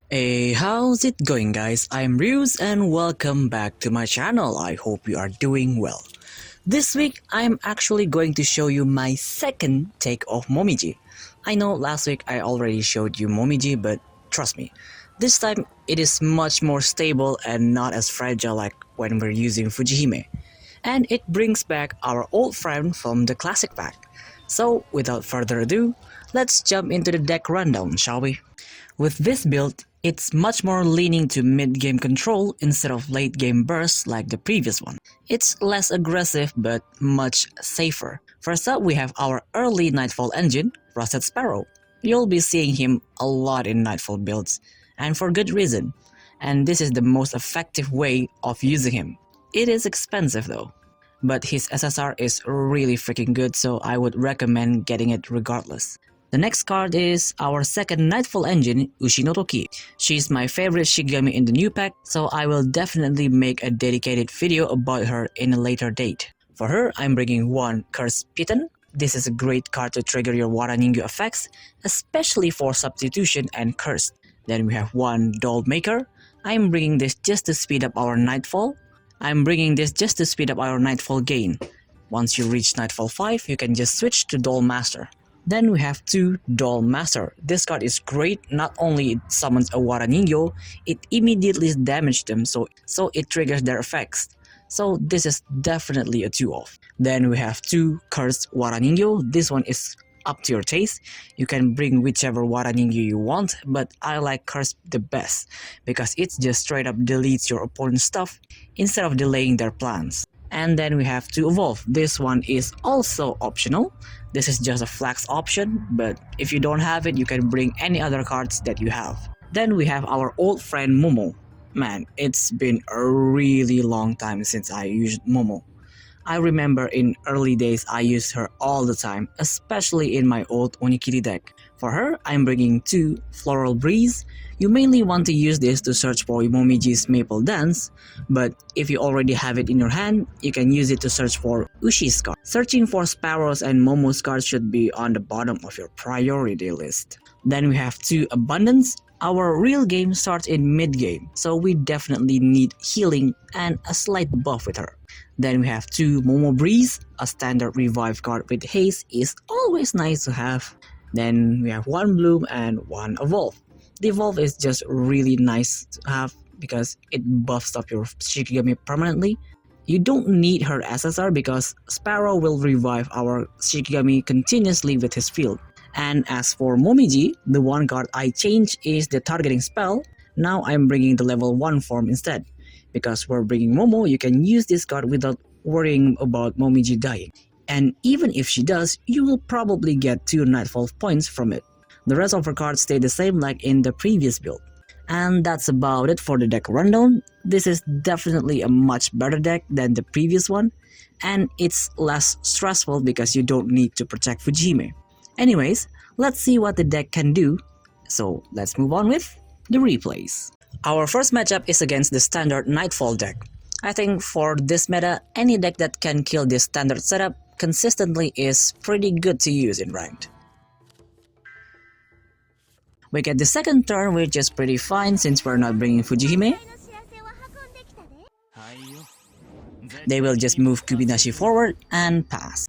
Hey, how's it going guys? I'm Ryuz and welcome back to my channel. I hope you are doing well. This week, I'm actually going to show you my second take of Momiji. I know last week I already showed you Momiji, but trust me, this time it is much more stable and not as fragile like when we're using Fujihime. And it brings back our old friend from the classic pack. So without further ado, let's jump into the deck rundown, shall we? With this build, it's much more leaning to mid-game control instead of late-game bursts like the previous one. It's less aggressive but much safer. First up, we have our early Nightfall engine, Rusted Sparrow. You'll be seeing him a lot in Nightfall builds, and for good reason. And this is the most effective way of using him. It is expensive though, but his SSR is really freaking good, so I would recommend getting it regardless. The next card is our second Nightfall engine, Ushi no Toki. She's my favorite Shikigami in the new pack, so I will definitely make a dedicated video about her in a later date. For her, I'm bringing one Cursed Pitten. This is a great card to trigger your Wara Ningyo effects, especially for substitution and cursed. Then we have one Doll Maker. I'm bringing this just to speed up our Nightfall. Gain. Once you reach Nightfall 5, you can just switch to Doll Master. Then we have two Doll Master. This card is great. Not only it summons a Wara Ningyo, it immediately damages them, so it triggers their effects. So this is definitely a 2-off. Then we have two Cursed Wara Ningyo. This one is up to your taste. You can bring whichever Wara Ningyo you want, but I like Cursed the best because it just straight up deletes your opponent's stuff instead of delaying their plans. And then we have to evolve. This one is also optional. This is just a flex option, but if you don't have it, you can bring any other cards that you have. Then we have our old friend Momo. Man, it's been a really long time since I used Momo. I remember in early days I used her all the time, especially in my old Onikiri deck. For her, I'm bringing two Floral Breeze. You mainly want to use this to search for Momiji's Maple Dance, but if you already have it in your hand, you can use it to search for Ushi's card. Searching for Sparrows and Momo's cards should be on the bottom of your priority list. Then we have two Abundance. Our real game starts in mid-game, so we definitely need healing and a slight buff with her. Then we have two Momo Breeze. A standard revive card with haste is always nice to have. Then we have one Bloom and one Evolve. The Evolve is just really nice to have because it buffs up your Shikigami permanently. You don't need her SSR because Sparrow will revive our Shikigami continuously with his field. And as for Momiji, the one card I changed is the targeting spell. Now I'm bringing the level 1 form instead. Because we're bringing Momo, you can use this card without worrying about Momiji dying. And even if she does, you will probably get 2 Nightfall points from it. The rest of her cards stay the same like in the previous build. And that's about it for the deck rundown. This is definitely a much better deck than the previous one. And it's less stressful because you don't need to protect Fujihime. Anyways, let's see what the deck can do. So let's move on with the replays. Our first matchup is against the standard Nightfall deck. I think for this meta, any deck that can kill this standard setup consistently is pretty good to use in ranked. We get the second turn, which is pretty fine since we're not bringing Fujihime. They will just move Kubinashi forward and pass.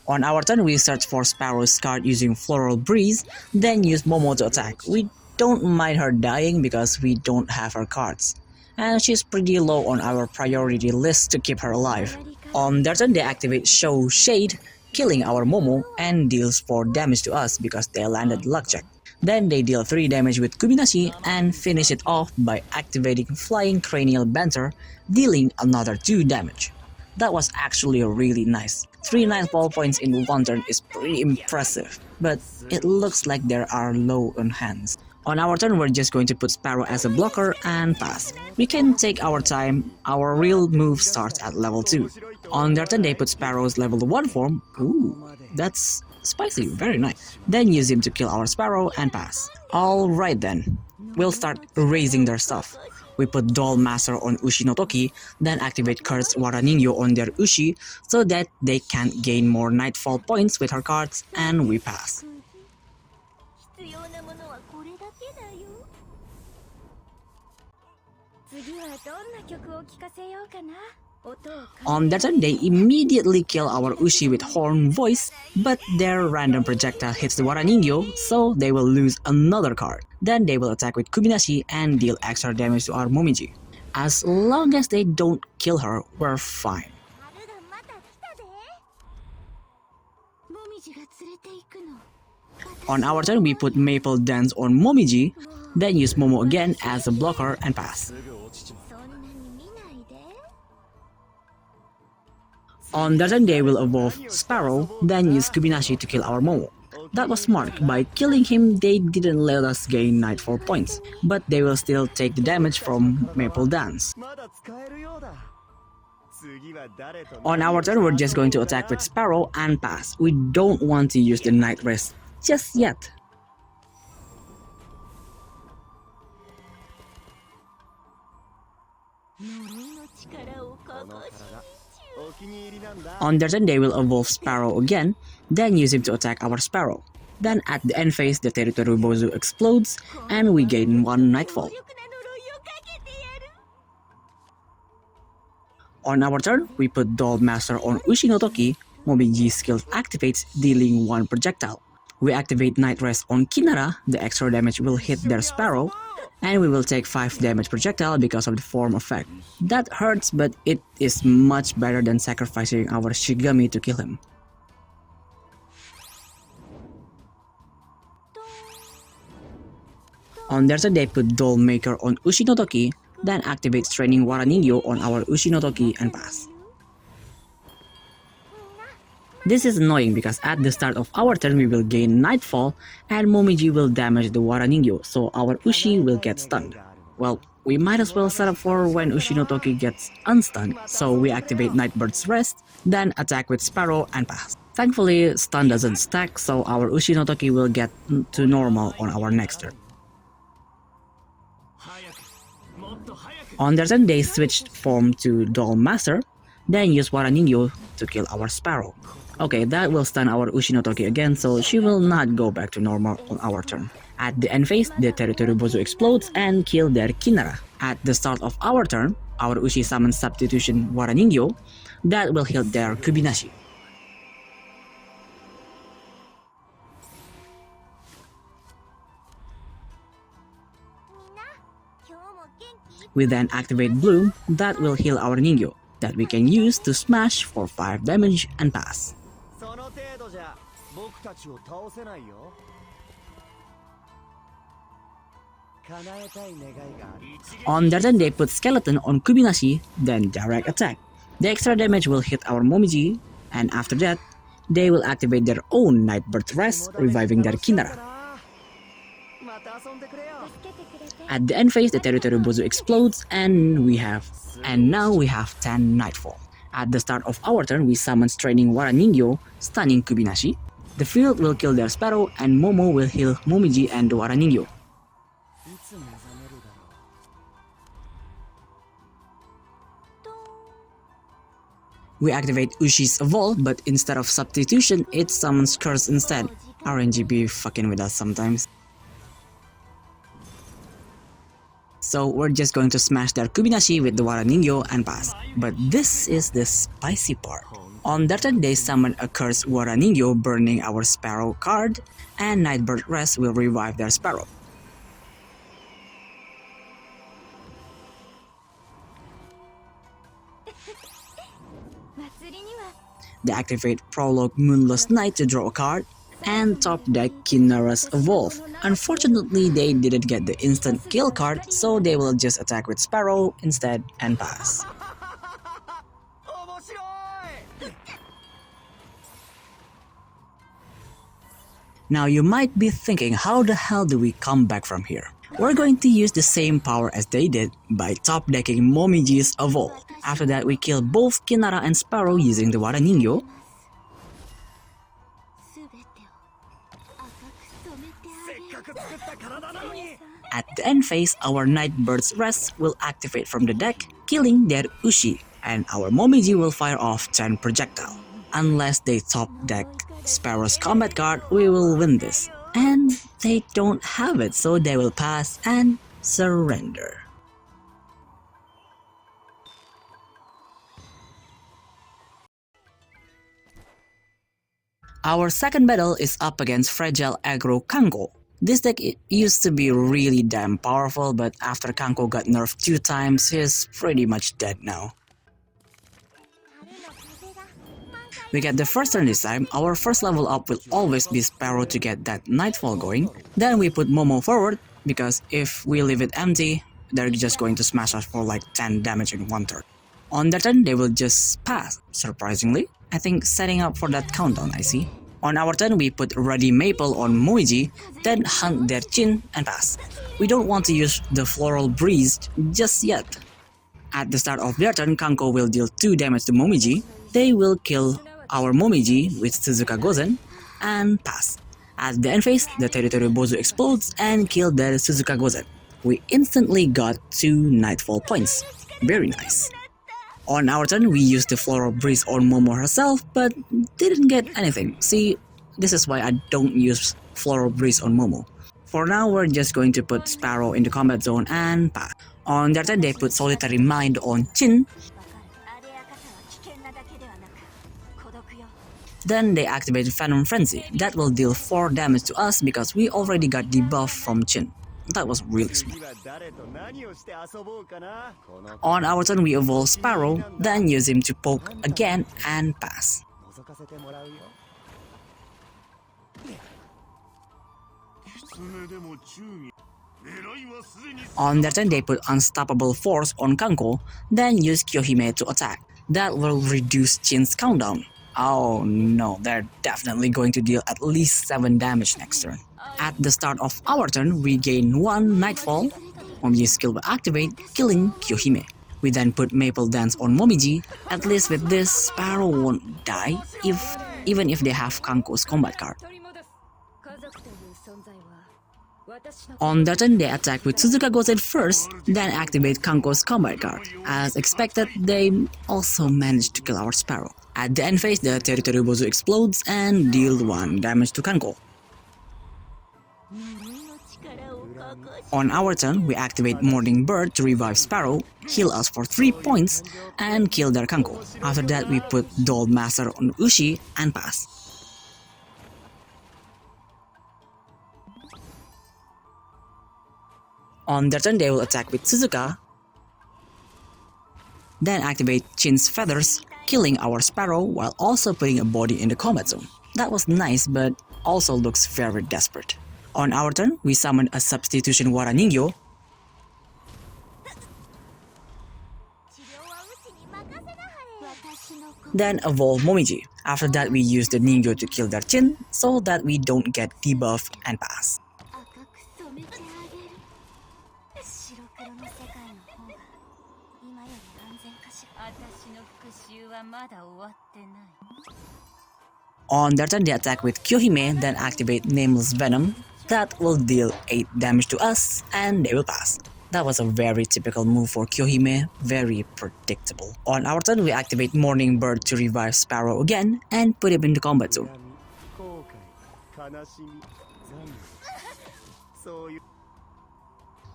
On our turn, we search for Sparrow's card using Floral Breeze, then use Momo to attack. We don't mind her dying because we don't have her cards, and she's pretty low on our priority list to keep her alive. On their turn, they activate Show Shade, killing our Momo and deals 4 damage to us because they landed Luck Check. Then they deal 3 damage with Kubinashi and finish it off by activating Flying Cranial Banter, dealing another 2 damage. That was actually really nice. 3 Nightfall points in one turn is pretty impressive, but it looks like there are low on hands. On our turn, we're just going to put Sparrow as a blocker and pass. We can take our time, our real move starts at level 2. On their turn, they put Sparrow's level 1 form. Ooh, that's spicy, very nice. Then use him to kill our Sparrow and pass. Alright then, we'll start erasing their stuff. we put Doll Master on Ushi no Toki, then activate Cursed Waraningyo on their Ushi so that they can't gain more Nightfall points with her cards, and we pass. On their turn, they immediately kill our Ushi with Horn Voice, but their random projectile hits the Waraningyo, so they will lose another card. Then they will attack with Kubinashi and deal extra damage to our Momiji. As long as they don't kill her, we're fine. On our turn, we put Maple Dance on Momiji, then use Momo again as a blocker and pass. On their turn, they will evolve Sparrow, then use Kubinashi to kill our Momo. That was smart. By killing him, they didn't let us gain Nightfall points, but they will still take the damage from Maple Dance. On our turn, we're just going to attack with Sparrow and pass. We don't want to use the Night Rest just yet. On their turn, they will evolve Sparrow again, then use him to attack our Sparrow. Then at the end phase, the Territory Bozu explodes, and we gain 1 Nightfall. On our turn, we put Doll Master on Ushi no Toki. Momiji's skill activates, dealing 1 projectile. We activate Night Rest on Kinara, the extra damage will hit their Sparrow, and we will take 5 damage projectile because of the form effect. That hurts, but it is much better than sacrificing our Shigami to kill him. On their turn, they put Doll Maker on Ushi no Toki, then activate Straining Waraningyo on our Ushi no Toki and pass. This is annoying because at the start of our turn we will gain Nightfall and Momiji will damage the Waraningyo, so our Ushi will get stunned. Well, we might as well set up for when Ushi no Toki gets unstunned, so we activate Nightbird's Rest, then attack with Sparrow and pass. Thankfully, stun doesn't stack, so our Ushi no Toki will get to normal on our next turn. On their turn, they switched form to Doll Master, then use Waraningyo to kill our Sparrow. Okay, that will stun our Ushi no Toki again, so she will not go back to normal on our turn. At the end phase, the Territory Bozu explodes and kill their Kinara. At the start of our turn, our Ushi summons Substitution Waraningyo that will heal their Kubinashi. We then activate Bloom that will heal our Ningyo, that we can use to smash for 5 damage and pass. On their turn, they put Skeleton on Kubinashi, then direct attack. The extra damage will hit our Momiji, and after that, they will activate their own Nightbird Rest, reviving their Kinara. At the end phase, the Territory Bozu explodes, and now we have 10 Nightfall. At the start of our turn, we summon Straining Waraningyo, stunning Kubinashi. The field will kill their Sparrow, and Momo will heal Momiji and the Waraningyo. We activate Ushi's Evolve, but instead of Substitution, it summons Curse instead. RNG be fucking with us sometimes. So we're just going to smash their Kubinashi with the Waraningyo and pass. But this is the spicy part. On their turn, they summon a Cursed Waraningyo, burning our Sparrow card, and Nightbird Rest will revive their Sparrow. They activate Prologue Moonless Night to draw a card, and top deck Kinara's Evolve. Unfortunately, they didn't get the instant kill card, so they will just attack with Sparrow instead and pass. Now you might be thinking, how the hell do we come back from here? We're going to use the same power as they did by top decking Momiji's Evolve. After that, we kill both Kinara and Sparrow using the Waraningyo. At the end phase, our Nightbird's Rest will activate from the deck, killing their Ushi, and our Momiji will fire off 10 projectile. Unless they top deck Sparrow's combat card, we will win this. And they don't have it, so they will pass and surrender. Our second battle is up against fragile aggro Kanko. This deck used to be really damn powerful, but after Kanko got nerfed 2 times, he's pretty much dead now. We get the first turn this time. Our first level up will always be Sparrow to get that Nightfall going. Then we put Momo forward, because if we leave it empty, they're just going to smash us for like 10 damage in 1 turn. On their turn, they will just pass, surprisingly. I think setting up for that countdown, I see. On our turn, we put Ready Maple on Momiji, then hunt their Chin and pass. We don't want to use the Floral Breeze just yet. At the start of their turn, Kanko will deal 2 damage to Momiji. They will kill our Momiji with Suzuka Gozen and pass. At the end phase, the Territory Bozu explodes and kills their Suzuka Gozen. We instantly got 2 Nightfall points. Very nice. On our turn, we used the Floral Breeze on Momo herself, but didn't get anything. See, this is why I don't use Floral Breeze on Momo. For now, we're just going to put Sparrow in the combat zone and pass. On their turn, they put Solitary Mind on Chin. Then they activate Phantom Frenzy. That will deal 4 damage to us because we already got the buff from Chin. That was really smart. On our turn, we evolve Sparrow, then use him to poke again and pass. On their turn, they put Unstoppable Force on Kanko, then use Kyohime to attack. That will reduce Chin's countdown. Oh no, they're definitely going to deal at least 7 damage next turn. At the start of our turn, we gain 1 Nightfall. Momiji's skill will activate, killing Kyohime. We then put Maple Dance on Momiji. At least with this, Sparrow won't die even if they have Kanko's combat card. On their turn, they attack with Suzuka Gozen first, then activate Kanko's combat card. As expected, they also managed to kill our Sparrow. At the end phase, the Territory Bozu explodes and deals 1 damage to Kanko. On our turn, we activate Morning Bird to revive Sparrow, heal us for 3 points, and kill their Kanko. After that, we put Doll Master on Ushi and pass. On their turn, they will attack with Suzuka, then activate Chin's Feathers, killing our Sparrow while also putting a body in the combat zone. That was nice, but also looks very desperate. On our turn, we summon a substitution Wara Ningyo, then evolve Momiji. After that, we use the Ningyo to kill their Chin so that we don't get debuffed and pass. On their turn, they attack with Kyohime, then activate Nameless Venom. That will deal 8 damage to us, and they will pass. That was a very typical move for Kyohime, very predictable. On our turn, we activate Morning Bird to revive Sparrow again, and put him in the combat zone.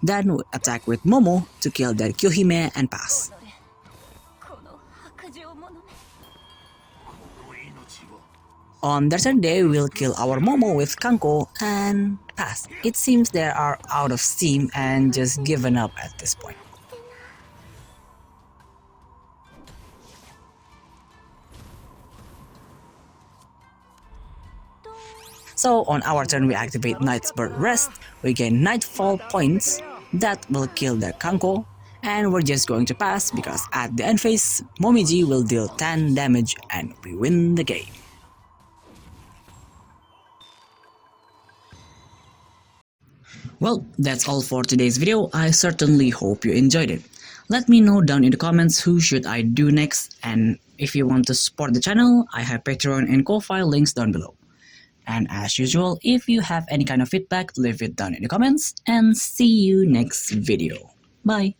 Then we attack with Momo to kill their Kyohime and pass. On their turn, they will kill our Momo with Kanko and pass. It seems they are out of steam and just given up at this point. So on our turn, we activate Nightbird Rest, we gain Nightfall points, that will kill their Kanko, and we're just going to pass because at the end phase, Momiji will deal 10 damage and we win the game. Well, that's all for today's video. I certainly hope you enjoyed it. Let me know down in the comments who should I do next, and if you want to support the channel, I have Patreon and Ko-Fi links down below. And as usual, if you have any kind of feedback, leave it down in the comments and see you next video. Bye!